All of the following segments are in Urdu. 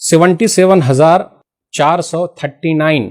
77,439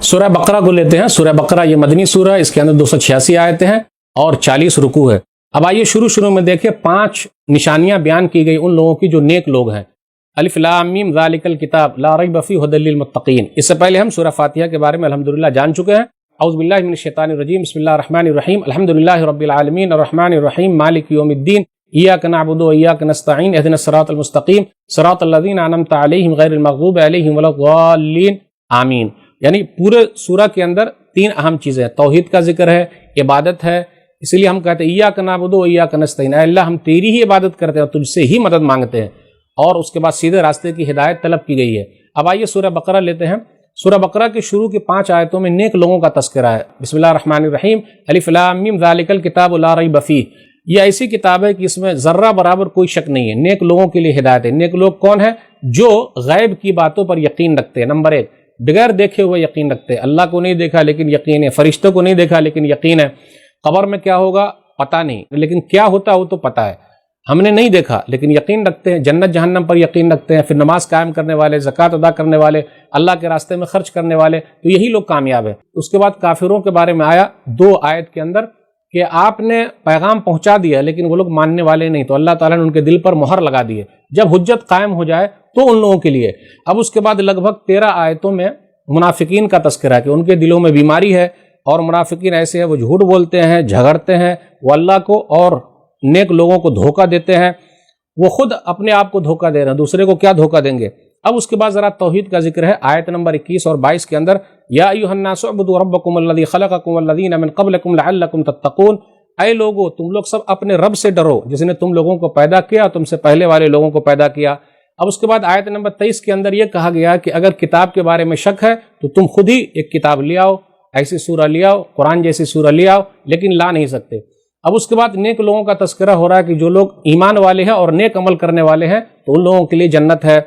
سورہ بقرہ کو لیتے ہیں. سورہ بقرہ یہ مدنی سورہ ہے، اس کے اندر 286 آیتیں ہیں اور 40 رکوع ہے. اب آئیے شروع میں دیکھیں 5 نشانیاں بیان کی گئی ان لوگوں کی جو نیک لوگ ہیں. الف لام میم ذالک الکتاب لا ریب فیہ ھدی للمتقین. اس سے پہلے ہم سورہ فاتحہ کے بارے میں الحمدللہ جان چکے ہیں. اعوذ باللہ من الشیطان الرجیم، بسم اللہ الرحمن الرحیم، الحمدللہ رب العالمین الرحمن الرحیم مالک یوم الدین، ایاک نعبد و ایاک نستعین، اہدنا الصراط المستقیم صراط الذین انعمت علیہم غیر المغضوب علیہم ولا الضالین آمین. یعنی پورے سورہ کے اندر 3 اہم چیزیں ہیں. توحید کا ذکر ہے، عبادت ہے، اسی لیے ہم کہتے ہیں ایاک نعبد و ایاک نستعین، اے اللہ ہم تیری ہی عبادت کرتے ہیں اور تجھ سے ہی مدد مانگتے ہیں، اور اس کے بعد سیدھے راستے کی ہدایت طلب کی گئی ہے. اب آئیے سورہ بقرہ لیتے ہیں. سورہ بقرہ کے شروع کی 5 آیتوں میں نیک لوگوں کا تذکرہ ہے. بسم اللہ الرحمن الرحیم، الف لام میم ذالک الکتاب لا ریب فیہ. یہ ایسی کتاب ہے کہ اس میں ذرہ برابر کوئی شک نہیں ہے. نیک لوگوں کے لیے ہدایت ہے. نیک لوگ کون ہیں؟ جو غیب کی باتوں پر یقین رکھتے ہیں. نمبر 1، بغیر دیکھے ہوئے یقین رکھتے ہیں. اللہ کو نہیں دیکھا لیکن یقین ہے، فرشتوں کو نہیں دیکھا لیکن یقین ہے، قبر میں کیا ہوگا پتہ نہیں لیکن کیا ہوتا وہ تو پتہ ہے. ہم نے نہیں دیکھا لیکن یقین رکھتے ہیں. جنت جہنم پر یقین رکھتے ہیں. پھر نماز قائم کرنے والے، زکوٰۃ ادا کرنے والے، اللہ کے راستے میں خرچ کرنے والے، تو یہی لوگ کامیاب ہیں. اس کے بعد کافروں کے بارے میں آیا 2 آیت کے اندر کہ آپ نے پیغام پہنچا دیا لیکن وہ لوگ ماننے والے نہیں، تو اللہ تعالیٰ نے ان کے دل پر مہر لگا دی ہے. جب حجت قائم ہو جائے تو ان لوگوں کے لیے. اب اس کے بعد لگ بھگ 13 آیتوں میں منافقین کا تذکرہ ہے کہ ان کے دلوں میں بیماری ہے، اور منافقین ایسے ہیں وہ جھوٹ بولتے ہیں، جھگڑتے ہیں، وہ اللہ کو اور نیک لوگوں کو دھوکہ دیتے ہیں. وہ خود اپنے آپ کو دھوکہ دے رہے ہیں، دوسرے کو کیا دھوکہ دیں گے. اب اس کے بعد ذرا توحید کا ذکر ہے. آیت نمبر 21 اور 22 کے اندر یا ایھا الناس اعبدوا ربکم الذی خلقکم والذین من قبلکم لعلکم تتقون. اے لوگو تم لوگ سب اپنے رب سے ڈرو جس نے تم لوگوں کو پیدا کیا، تم سے پہلے والے لوگوں کو پیدا کیا. اب اس کے بعد آیت نمبر 23 کے اندر یہ کہا گیا کہ اگر کتاب کے بارے میں شک ہے تو تم خود ہی ایک کتاب لے آؤ، ایسی سورہ لے آؤ، قرآن جیسی سورہ لے آؤ، لیکن لا نہیں سکتے. اب اس کے بعد نیک لوگوں کا تذکرہ ہو رہا ہے کہ جو لوگ ایمان والے ہیں اور نیک عمل کرنے والے ہیں تو ان لوگوں کے لیے جنت ہے.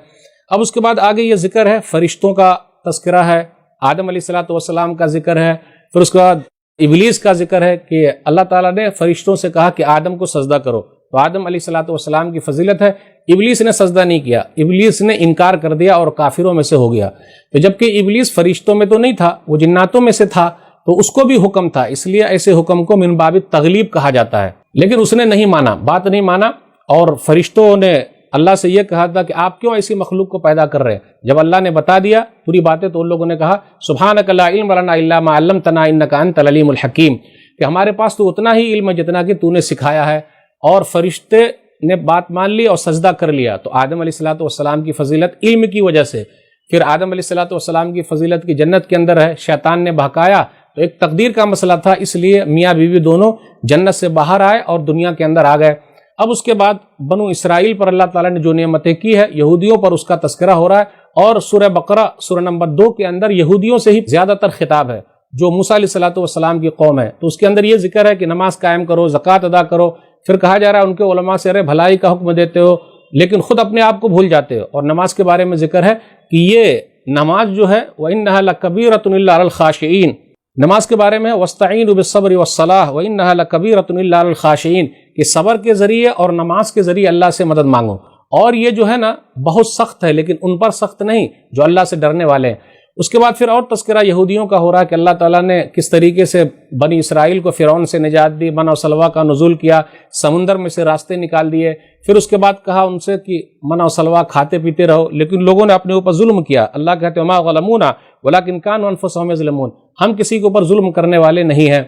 اب اس کے بعد آگے یہ ذکر ہے، فرشتوں کا تذکرہ ہے، آدم علیہ الصلوۃ والسلام کا ذکر ہے. پھر اس کے بعد ابلیس کا ذکر ہے کہ اللہ تعالیٰ نے فرشتوں سے کہا کہ آدم کو سجدہ کرو، تو آدم علیہ الصلوۃ والسلام کی فضیلت ہے. ابلیس نے سجدہ نہیں کیا، ابلیس نے انکار کر دیا اور کافروں میں سے ہو گیا. تو جبکہ ابلیس فرشتوں میں تو نہیں تھا، وہ جناتوں میں سے تھا، تو اس کو بھی حکم تھا، اس لیے ایسے حکم کو من باب تغلیب کہا جاتا ہے. لیکن اس نے نہیں مانا، بات نہیں مانا، اور فرشتوں نے اللہ سے یہ کہا تھا کہ آپ کیوں ایسی مخلوق کو پیدا کر رہے ہیں. جب اللہ نے بتا دیا پوری باتیں تو ان لوگوں نے کہا سبحانک لا علم لنا الا ما علمتنا انک انت العلیم الحکیم، کہ ہمارے پاس تو اتنا ہی علم ہے جتنا کہ تو نے سکھایا ہے. اور فرشتے نے بات مان لی اور سجدہ کر لیا. تو آدم علیہ الصلوۃ والسلام کی فضیلت علم کی وجہ سے. پھر آدم علیہ الصلوۃ والسلام کی فضیلت کی جنت کے اندر ہے، شیطان نے بہکایا تو ایک تقدیر کا مسئلہ تھا، اس لیے میاں بیوی دونوں جنت سے باہر آئے اور دنیا کے اندر آ گئے. اب اس کے بعد بنو اسرائیل پر اللہ تعالیٰ نے جو نعمتیں کی ہے، یہودیوں پر اس کا تذکرہ ہو رہا ہے. اور سورہ بقرہ سورہ نمبر 2 کے اندر یہودیوں سے ہی زیادہ تر خطاب ہے جو موسیٰ علیہ الصلوۃ والسلام کی قوم ہے. تو اس کے اندر یہ ذکر ہے کہ نماز قائم کرو، زکوٰۃ ادا کرو. پھر کہا جا رہا ہے ان کے علماء سے ارے بھلائی کا حکم دیتے ہو لیکن خود اپنے آپ کو بھول جاتے ہو. اور نماز کے بارے میں ذکر ہے کہ یہ نماز جو ہے وَإِنَّهَا لَكَبِيرَةٌ إِلَّا عَلَى الْخَاشِعِينَ. نماز کے بارے میں وَاسْتَعِينُوا بِالصَّبْرِ وَالصَّلَاةِ وَإِنَّهَا لَكَبِيرَةٌ إِلَّا عَلَى الْخَاشِعِينَ، کہ صبر کے ذریعے اور نماز کے ذریعے اللہ سے مدد مانگو. اور یہ جو ہے نا بہت سخت ہے لیکن ان پر سخت نہیں جو اللہ سے ڈرنے والے ہیں. اس کے بعد پھر اور تذکرہ یہودیوں کا ہو رہا ہے کہ اللہ تعالیٰ نے کس طریقے سے بنی اسرائیل کو فرعون سے نجات دی، من و سلویٰ کا نزول کیا، سمندر میں سے راستے نکال دیے. پھر اس کے بعد کہا ان سے کہ من و سلویٰ کھاتے پیتے رہو، لیکن لوگوں نے اپنے اوپر ظلم کیا. اللہ کہتے ہیں ما ظلمونا ولکن کانوا انفسهم یظلمون، ہم کسی کے اوپر ظلم کرنے والے نہیں ہیں.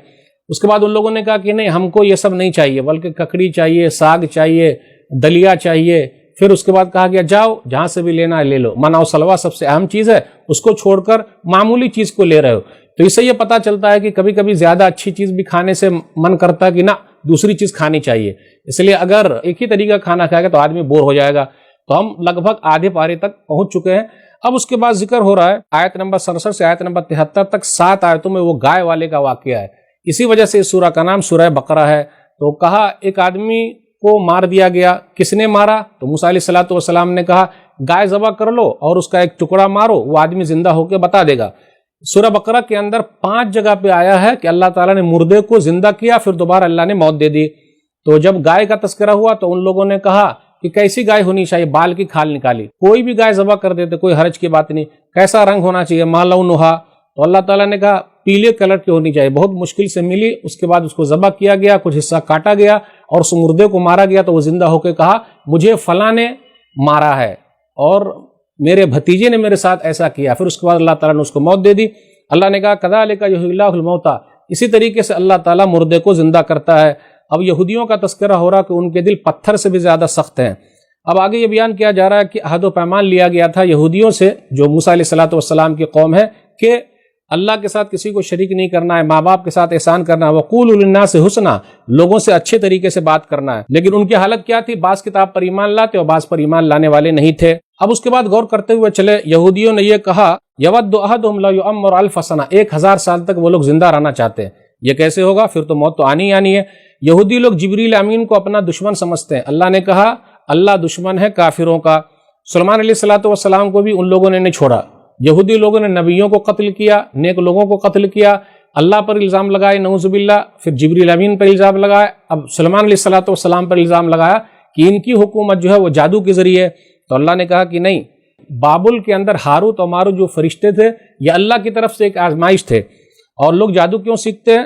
اس کے بعد ان لوگوں نے کہا کہ نہیں ہم کو یہ سب نہیں چاہیے بلکہ ککڑی چاہیے، ساگ چاہیے، دلیا چاہیے. پھر اس کے بعد کہا گیا جاؤ جہاں سے بھی لینا ہے لے لو. منع و سلوہ سب سے اہم چیز ہے، اس کو چھوڑ کر معمولی چیز کو لے رہے ہو. تو اس سے یہ پتہ چلتا ہے کہ کبھی کبھی زیادہ اچھی چیز بھی کھانے سے من کرتا ہے کہ نہ دوسری چیز کھانی چاہیے. اس لیے اگر ایک ہی طریقہ کھانا کھائے گا تو آدمی بور ہو جائے گا. تو ہم لگ بھگ آدھے پارے تک پہنچ چکے ہیں. اب اس کے بعد ذکر ہو رہا ہے آیت نمبر 67 سے آیت نمبر 73 تک 7 آیتوں میں وہ گائے والے کا واقعہ ہے. اسی وجہ سے اس سورہ کا نام سورہ بقرہ ہے. تو کہا ایک آدمی کو مار دیا گیا، کس نے مارا؟ تو موسیٰ علیہ الصلوۃ والسلام نے کہا گائے ذبح کر لو اور اس کا ایک ٹکڑا مارو، وہ آدمی زندہ ہو کے بتا دے گا. سورہ بقرہ کے اندر 5 جگہ پہ آیا ہے کہ اللہ تعالیٰ نے مردے کو زندہ کیا پھر دوبارہ اللہ نے موت دے دی. تو جب گائے کا تذکرہ ہوا تو ان لوگوں نے کہا کہ کیسی گائے ہونی چاہیے، بال کی کھال نکالی. کوئی بھی گائے ذبح کر دیتے، کوئی حرج کی بات نہیں. کیسا رنگ ہونا چاہیے، ما لونھا، تو اللہ تعالیٰ نے کہا پیلے کلر کی ہونی چاہیے، بہت مشکل سے ملی، اس کے بعد اس کو ذبح کیا گیا، کچھ حصہ کاٹا گیا اور اس مردے کو مارا گیا، تو وہ زندہ ہو کے کہا مجھے فلاں نے مارا ہے اور میرے بھتیجے نے میرے ساتھ ایسا کیا۔ پھر اس کے بعد اللہ تعالیٰ نے اس کو موت دے دی۔ اللہ نے کہا کذالک یحیی اللہ الموتیٰ، اسی طریقے سے اللہ تعالیٰ مردے کو زندہ کرتا ہے۔ اب یہودیوں کا تذکرہ ہو رہا کہ ان کے دل پتھر سے بھی زیادہ سخت ہیں۔ اب آگے یہ بیان کیا جا رہا ہے کہ عہد و پیمان لیا گیا تھا یہودیوں سے، جو موسیٰ علیہ الصلوۃ والسلام کی قوم ہے، کہ اللہ کے ساتھ کسی کو شریک نہیں کرنا ہے، ماں باپ کے ساتھ احسان کرنا ہے، وقولوا للناس حسنا، لوگوں سے اچھے طریقے سے بات کرنا ہے۔ لیکن ان کی حالت کیا تھی؟ بعض کتاب پر ایمان لاتے اور بعض پر ایمان لانے والے نہیں تھے۔ اب اس کے بعد غور کرتے ہوئے چلے، یہودیوں نے یہ کہا یود احدہم لا یعمر 1000 سنہ، 1000 سال تک وہ لوگ زندہ رہنا چاہتے ہیں۔ یہ کیسے ہوگا؟ پھر تو موت تو آنی ہی آنی ہے۔ یہودی لوگ جبریل امین کو اپنا دشمن سمجھتے ہیں۔ اللہ نے کہا اللہ دشمن ہے کافروں کا۔ سلیمان علیہ الصلوۃ والسلام کو بھی ان لوگوں نے نہیں چھوڑا۔ یہودی لوگوں نے نبیوں کو قتل کیا، نیک لوگوں کو قتل کیا، اللہ پر الزام لگائے نعوذ باللہ، پھر جبریل امین پر الزام لگایا، اب سلیمان علیہ الصلوۃ والسلام پر الزام لگایا کہ ان کی حکومت جو ہے وہ جادو کے ذریعے۔ تو اللہ نے کہا کہ نہیں، بابل کے اندر ہاروت اور ماروت جو فرشتے تھے یہ اللہ کی طرف سے ایک آزمائش تھے۔ اور لوگ جادو کیوں سیکھتے ہیں؟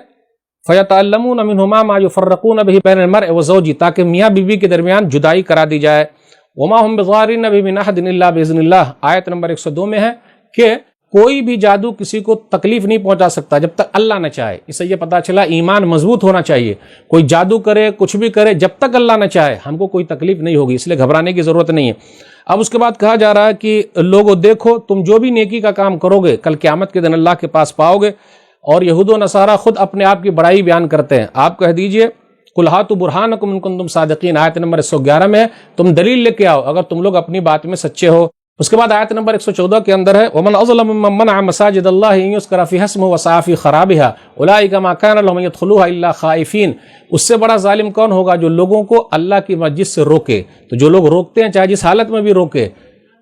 فَيَتَعَلَّمُونَ مِنْهُمَا مَا يُفَرَّقُونَ بِهِ بَيْنَ الْمَرْءِ وَزَوْجِهِ، تاکہ میاں بیوی کے درمیان جدائی کرا دی جائے۔ وَمَا هُمْ بِضَارِّينَ بِهِ مِنْ أَحَدٍ إِلَّا بِإِذْنِ اللَّهِ، آیت نمبر 102 میں ہے کہ کوئی بھی جادو کسی کو تکلیف نہیں پہنچا سکتا جب تک اللہ نہ چاہے۔ اس سے یہ پتا چلا ایمان مضبوط ہونا چاہیے، کوئی جادو کرے کچھ بھی کرے، جب تک اللہ نہ چاہے ہم کو کوئی تکلیف نہیں ہوگی، اس لیے گھبرانے کی ضرورت نہیں ہے۔ اب اس کے بعد کہا جا رہا ہے کہ لوگو دیکھو تم جو بھی نیکی کا کام کرو گے کل قیامت کے دن اللہ کے پاس پاؤ گے۔ اور یہود و نصارہ خود اپنے آپ کی بڑائی بیان کرتے ہیں۔ آپ کہہ دیجئے قُلْ هَاتُوا بُرْهَانَكُمْ إِن كُنتُمْ صَادِقِينَ، آیت نمبر 111 میں ہے، تم دلیل لے کے آؤ اگر تم لوگ اپنی بات میں سچے ہو۔ اس کے بعد آیت نمبر 114 کے اندر ہے وَمَنْ أَظْلَمُ مِمَّن مَنَعَ مَسَاجِدَ اللَّهِ أَن يُذْكَرَ فِيهَا اسْمُهُ وَسَعَىٰ فِي خَرَابِهَا أُولَٰئِكَ مَا كَانَ لَهُمْ أَن يَدْخُلُوهَا إِلَّا خَائِفِينَ۔ اس سے بڑا ظالم کون ہوگا؟ جو لوگوں کو اللہ کی مسجد سے روکے۔ تو جو لوگ روکتے ہیں چاہے جس حالت میں بھی روکے،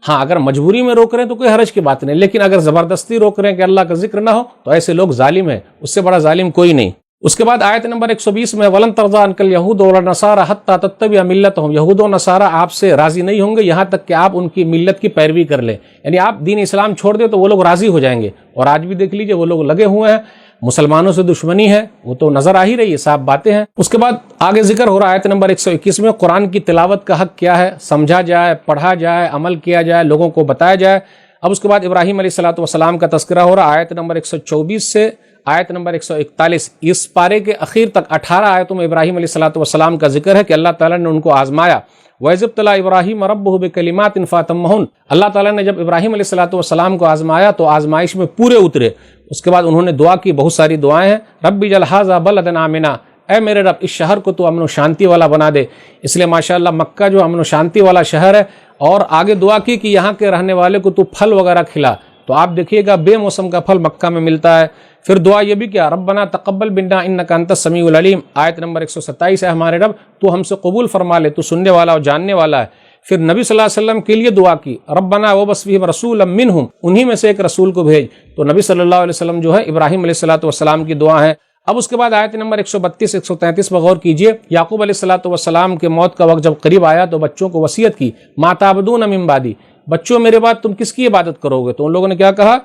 ہاں اگر مجبوری میں روک رہے ہیں تو کوئی حرج کی بات نہیں، لیکن اگر زبردستی روک رہے ہیں کہ اللہ کا ذکر نہ ہو تو ایسے لوگ ظالم ہیں، اس سے بڑا ظالم کوئی نہیں۔ اس کے بعد آیت نمبر 120 میں وَلَن تَرْضَىٰ عَنْكَ الْيَهُودُ وَلَا النَّصَارَىٰ حَتَّىٰ تَتَّبِعَ مِلَّتَهُمْ، یہود و نصارہ آپ سے راضی نہیں ہوں گے یہاں تک کہ آپ ان کی ملت کی پیروی کر لیں، یعنی آپ دین اسلام چھوڑ دیں تو وہ لوگ راضی ہو جائیں گے۔ اور آج بھی دیکھ لیجئے وہ لوگ لگے ہوئے ہیں، مسلمانوں سے دشمنی ہے، وہ تو نظر آ ہی رہی ہے، صاف باتیں ہیں۔ اس کے بعد آگے ذکر ہو رہا ہے آیت نمبر 121 میں قرآن کی تلاوت کا حق کیا ہے، سمجھا جائے، پڑھا جائے، عمل کیا جائے، لوگوں کو بتایا جائے۔ اب اس کے بعد ابراہیم علیہ الصلوۃ والسلام کا تذکرہ ہو رہا ہے آیت نمبر 124 سے آیت نمبر 141۔ اس پارے کے اخیر تک 18 آیتوں میں ابراہیم علیہ الصلوۃ والسلام کا ذکر ہے کہ اللہ تعالیٰ نے ان کو آزمایا۔ وَإِذِ ابْتَلَىٰ إِبْرَاهِيمَ رَبُّهُ بِكَلِمَاتٍ فَأَتَمَّهُنَّ، اللہ تعالیٰ نے جب ابراہیم علیہ الصلوۃ والسلام کو آزمایا تو آزمائش میں پورے اترے۔ اس کے بعد انہوں نے دعا کی، بہت ساری دعائیں ہیں، رَبِّ اجْعَلْ هَٰذَا بَلَدًا آمِنًا، اے میرے رب اس شہر کو تو امن و شانتی والا بنا دے۔ اس لیے ماشاءاللہ مکہ جو امن و شانتی والا شہر ہے، اور آگے دعا کی کہ یہاں کے رہنے والے کو تو پھل وغیرہ کھلا۔ تو آپ دیکھیے گا بے موسم کا پھل مکہ میں ملتا ہے۔ پھر دعا یہ بھی کیا، ربنا تقبل منا انک انت السمیع العلیم، آیت نمبر 127 ہے، ہمارے رب تو ہم سے قبول فرما لے، تو سننے والا اور جاننے والا ہے۔ پھر نبی صلی اللہ علیہ وسلم کے لیے دعا کی، ربنا وابعث فیہم رسولا منہم، انہی میں سے ایک رسول کو بھیج۔ تو نبی صلی اللہ علیہ وسلم جو ہے ابراہیم علیہ الصلوۃ والسلام کی دعا ہے۔ اب اس کے بعد آیت نمبر 132 133 پر غور کیجئے، یعقوب علیہ الصلوۃ والسلام کے موت کا وقت جب قریب آیا تو بچوں کو وصیت کی، ما تعبدون من بعدی، بچوں میرے بعد تم کس کی عبادت کرو گے؟ تو ان لوگوں نے کیا کہا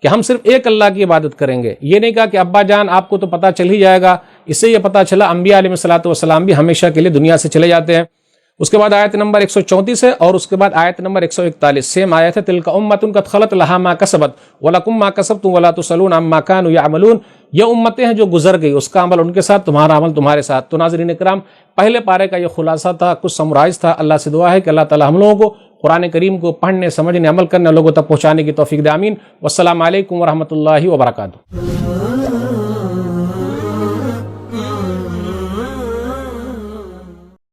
کہ ہم صرف ایک اللہ کی عبادت کریں گے۔ یہ نہیں کہا کہ ابا جان آپ کو تو پتہ چل ہی جائے گا، اس سے یہ پتہ چلا انبیاء علیہ الصلوۃ والسلام بھی ہمیشہ کے لیے دنیا سے چلے جاتے ہیں۔ اس کے بعد آیت نمبر 134 ہے، اور اس کے بعد آیت نمبر 141 سیم آیت ہے، تلک امۃ قد خلت لها ما کسبت ولکم ما کسبتم ولا تسألون عما كانوا يعملون، یہ امتیں ہیں جو گزر گئی، اس کا عمل ان کے ساتھ، تمہارا عمل تمہارے ساتھ۔ تو ناظرین اکرام، پہلے پارے کا یہ خلاصہ تھا، کچھ سمرائز تھا۔ اللہ سے دعا ہے کہ اللہ تعالی ہم لوگوں کو قرآن کریم کو پڑھنے، سمجھنے، عمل کرنے، لوگوں تک پہنچانے کی توفیق دے، آمین۔ والسلام علیکم ورحمۃ اللہ وبرکاتہ۔